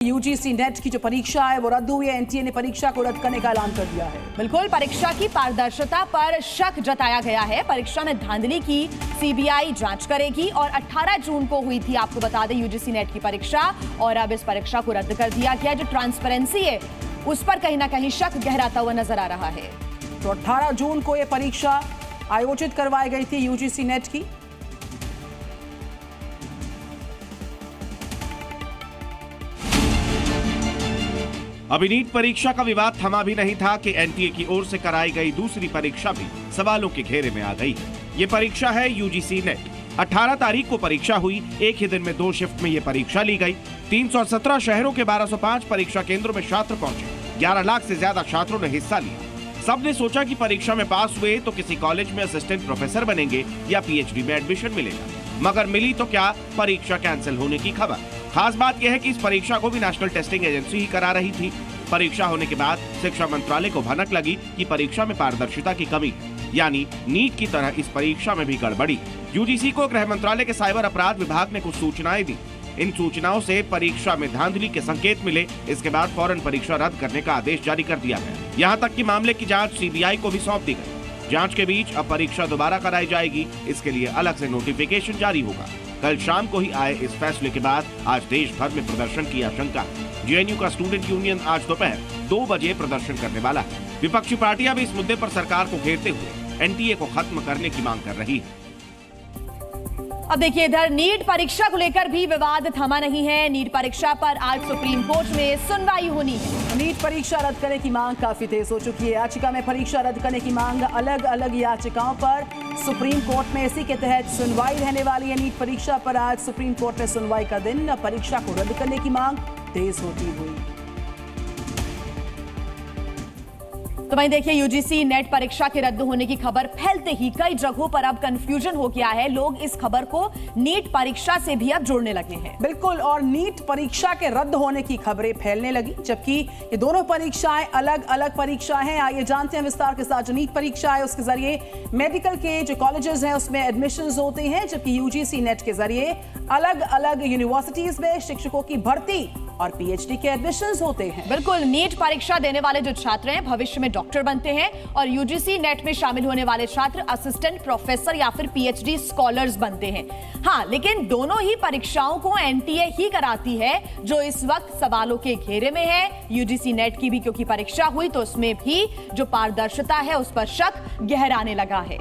UGC net की जो परीक्षा है वो रद्द हुई है। एनटीए ने परीक्षा को रद्द करने का ऐलान कर दिया है। बिल्कुल, परीक्षा की पारदर्शिता पर शक जताया गया है। परीक्षा में धांधली की सीबीआई जांच करेगी और 18 जून को हुई थी, आपको बता दें, यूजीसी नेट की परीक्षा, और अब इस परीक्षा को रद्द कर दिया गया। जो ट्रांसपेरेंसी है उस पर कहीं ना कहीं शक गहराता हुआ नजर आ रहा है। तो 18 जून को यह परीक्षा आयोजित करवाई गई थी यूजीसी नेट की। अभी नीट परीक्षा का विवाद थमा भी नहीं था कि एनटीए की ओर से कराई गई दूसरी परीक्षा भी सवालों के घेरे में आ गई। ये परीक्षा है यूजीसी नेट। 18 तारीख को परीक्षा हुई। एक ही दिन में 2 शिफ्ट में ये परीक्षा ली गई। 317 शहरों के 1205 परीक्षा केंद्रों में छात्र पहुंचे। 11 लाख से ज्यादा छात्रों ने हिस्सा लिया। सबने सोचा कि परीक्षा में पास हुए तो किसी कॉलेज में असिस्टेंट प्रोफेसर बनेंगे या पीएचडी में एडमिशन मिलेगा, मगर मिली तो क्या, परीक्षा कैंसिल होने की खबर। खास बात यह है कि इस परीक्षा को भी नेशनल टेस्टिंग एजेंसी ही करा रही थी। परीक्षा होने के बाद शिक्षा मंत्रालय को भनक लगी कि परीक्षा में पारदर्शिता की कमी है, यानी नीट की तरह इस परीक्षा में भी गड़बड़ी। यूजीसी को गृह मंत्रालय के साइबर अपराध विभाग ने कुछ सूचनाएं दी। इन सूचनाओं से परीक्षा में धांधली के संकेत मिले। इसके बाद फौरन परीक्षा रद्द करने का आदेश जारी कर दिया गया। यहाँ तक कि मामले की जांच सीबीआई को भी सौंप दी गई। जांच के बीच अब परीक्षा दोबारा कराई जाएगी। इसके लिए अलग से नोटिफिकेशन जारी होगा। कल शाम को ही आए इस फैसले के बाद आज देश भर में प्रदर्शन की आशंका है। जेएनयू का स्टूडेंट यूनियन आज दोपहर 2 बजे प्रदर्शन करने वाला है। विपक्षी पार्टियां भी इस मुद्दे पर सरकार को घेरते हुए एनटीए को खत्म करने की मांग कर रही है। अब देखिए, इधर नीट परीक्षा को लेकर भी विवाद थमा नहीं है। नीट परीक्षा पर आज सुप्रीम कोर्ट में सुनवाई होनी है। नीट परीक्षा रद्द करने की मांग काफी तेज हो चुकी है। याचिका में परीक्षा रद्द करने की मांग, अलग अलग याचिकाओं पर सुप्रीम कोर्ट में इसी के तहत सुनवाई रहने वाली है। नीट परीक्षा पर आज सुप्रीम कोर्ट में सुनवाई का दिन। परीक्षा को रद्द करने की मांग तेज होती हुई। तो वहीं देखिए, यूजीसी नेट परीक्षा के रद्द होने की खबर फैलते ही कई जगहों पर अब कंफ्यूजन हो गया है। लोग इस खबर को नीट परीक्षा से भी अब जोड़ने लगे हैं। बिल्कुल, और नीट परीक्षा के रद्द होने की खबरें फैलने लगी, जबकि ये दोनों परीक्षाएं अलग अलग परीक्षाएं हैं। आइए जानते हैं विस्तार के साथ। जो नीट परीक्षा है उसके जरिए मेडिकल के जो कॉलेजेस हैं उसमें एडमिशंस होते हैं, जबकि यूजीसी नेट के जरिए अलग अलग यूनिवर्सिटीज में शिक्षकों की भर्ती और पीएचडी के एडमिशंस होते हैं। बिल्कुल, नीट परीक्षा देने वाले जो छात्र हैं भविष्य में डॉक्टर बनते हैं, और यूजीसी नेट में शामिल होने वाले छात्र असिस्टेंट प्रोफेसर या फिर पीएचडी स्कॉलर्स बनते हैं। हाँ, लेकिन दोनों ही परीक्षाओं को एनटीए ही कराती है, जो इस वक्त सवालों के घेरे में है। यूजीसी नेट की भी क्योंकि परीक्षा हुई तो उसमें भी जो पारदर्शिता है उस पर शक गहराने लगा है।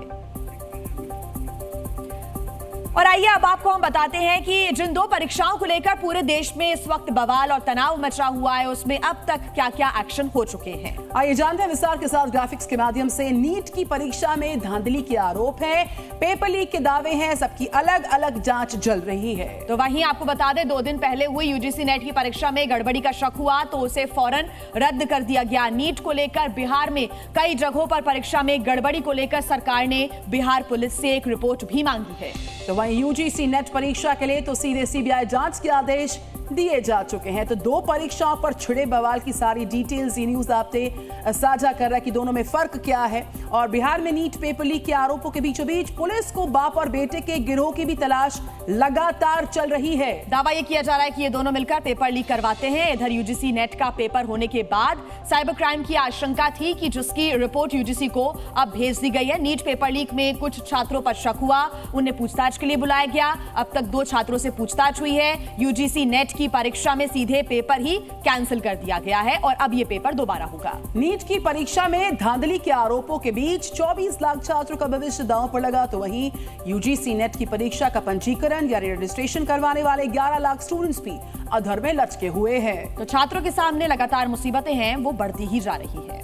और आइए अब आपको हम बताते हैं कि जिन 2 परीक्षाओं को लेकर पूरे देश में इस वक्त बवाल और तनाव मचा हुआ है, उसमें अब तक क्या क्या एक्शन हो चुके हैं। आइए जानते हैं विस्तार के साथ ग्राफिक्स के माध्यम से। नीट की परीक्षा में धांधली के आरोप है, पेपर लीक के दावे हैं, सबकी अलग अलग जांच चल रही है। तो वहीं आपको बता दें, 2 दिन पहले हुई यूजीसी नेट की परीक्षा में गड़बड़ी का शक हुआ तो उसे फौरन रद्द कर दिया गया। नीट को लेकर बिहार में कई जगहों पर परीक्षा में गड़बड़ी को लेकर सरकार ने बिहार पुलिस से एक रिपोर्ट भी मांगी है। तो वहीं यूजीसी नेट परीक्षा के लिए तो सीधे सीबीआई जांच के आदेश दिए जा चुके हैं। तो 2 परीक्षाओं पर छिड़े बवाल की सारी डिटेल्स ये न्यूज आपसे साझा कर रहा है कि दोनों में फर्क क्या है। और बिहार में नीट पेपर लीक के आरोपों के बीचों बीच पुलिस को बाप और बेटे के गिरोह की भी तलाश लगातार चल रही है। दावा यह किया जा रहा है कि ये दोनों मिलकर पेपर लीक करवाते हैं। इधर यूजीसी नेट का पेपर होने के बाद साइबर क्राइम की आशंका थी कि जिसकी रिपोर्ट यूजीसी को अब भेज दी गई है। नीट पेपर लीक में कुछ छात्रों पर शक हुआ, उन्हें पूछताछ के लिए बुलाया गया। अब तक 2 छात्रों से पूछताछ हुई है। यूजीसी नेट की परीक्षा में सीधे पेपर ही कैंसिल कर दिया गया है और अब ये पेपर दोबारा होगा। नीट की परीक्षा में धांधली के आरोपों के बीच 24 लाख छात्रों का भविष्य दांव पर लगा। तो वहीं यूजीसी नेट की परीक्षा का पंजीकरण या रजिस्ट्रेशन करवाने वाले 11 लाख स्टूडेंट्स भी अधर में लटके हुए हैं। तो छात्रों के सामने लगातार मुसीबतें हैं, वो बढ़ती ही जा रही है।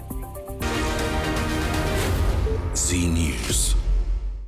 जी न्यूज़।